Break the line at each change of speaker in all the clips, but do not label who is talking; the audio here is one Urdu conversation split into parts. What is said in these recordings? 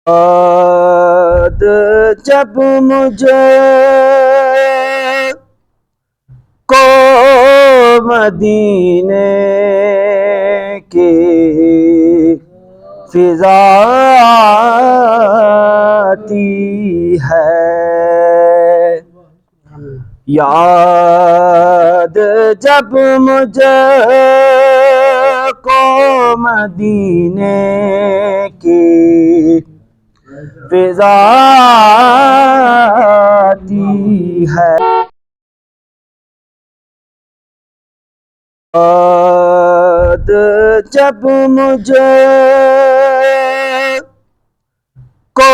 یاد جب مجھے کو مدینے کی فضا آتی ہے، یاد جب مجھے کو مدینے کی فضا آتی ہے، یاد جب مجھے کو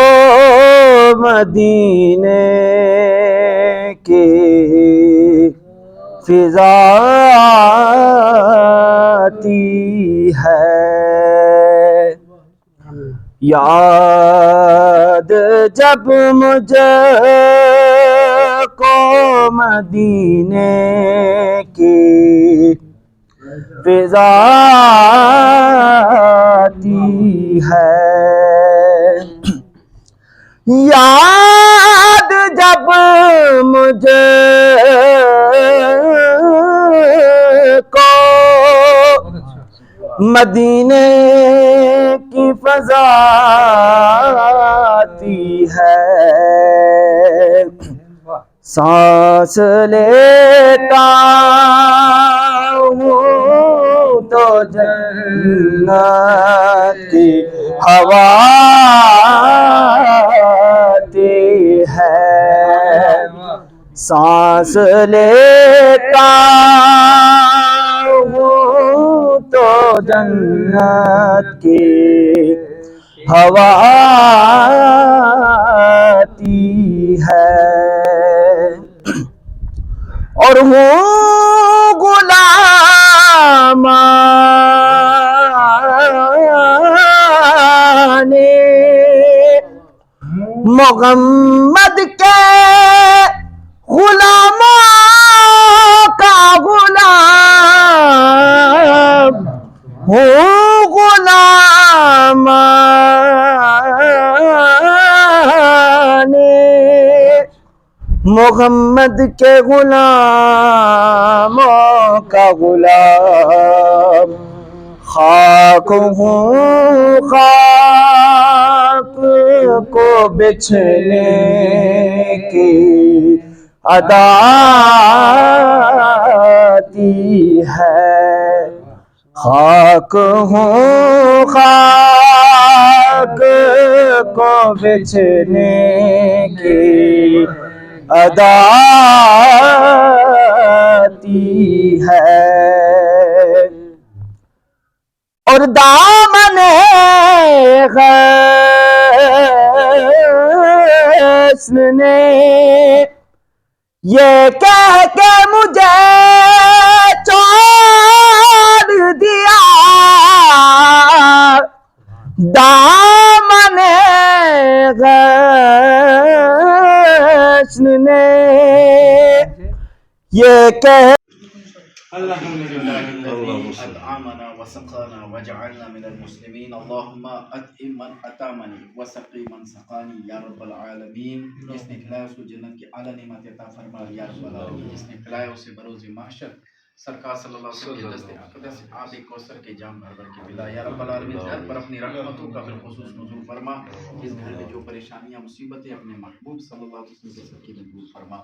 مدینے کی فضا آتی ہے، یاد جب مجھے کو مدینے کی فضا آتی ہے، یاد جب مجھے کو مدینے کی فضا آتی ہے، سانس لیتا ہوں تو جنت کی ہوا آتی ہے، سانس لیتا ہوں تو جنت کی ہوا آتی ہے، اور ہوں غلام محمد کے غلاموں کا غلام ہوں، غلام محمد کے غلاموں کا غلام، خاک ہوں خاک کو بچھنے کی ادا آتی ہے، خاک ہوں خاک کو بچھنے کی ادا آتی ہے، اور دامن غصن نے یہ کہہ کے مجھے چھوڑ دیا، دامن غصن نے یہ کہہ
الحمد لله الذي أطعمنا وسقانا وجعلنا من المسلمين اللهم أطعم من أطعمني وسقي من سقاني یا رب العالمین، جس نے کھلایا اس کو جنت کی اعلیٰ نعمت عطا فرما یا رب العالمین، جس نے کھلایا اسے بروز محشر سرکار صلی اللہ علیہ وسلم کے دست اقدس آب کوثر کے جام بھر بھر کے پلا یا رب العالمین، گھر پر اپنی رحمتوں کا بالخصوص نزول فرما، اس گھر میں جو پریشانیاں مصیبتیں اپنے محبوب صلی اللہ علیہ وسلم کے سکینہ دور فرما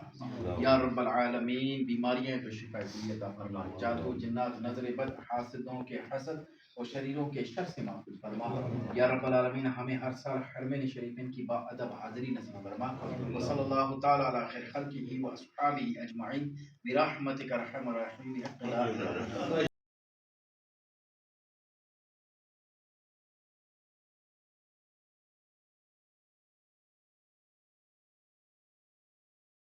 یا رب العالمین، بیماریاں کو شفا عطا فرما، جادو جنات نظر بد حاسدوں کے حسد اور شریروں کے شر سے محفوظ فرما یا رب العالمین، ہمیں ہر سال حرمین شریفین کی با ادب حاضری نصیب فرما، وصلی اللہ تعالی علی خیر خلقہ و اصحابہ اجمعین برحمتک ارحم الراحمین۔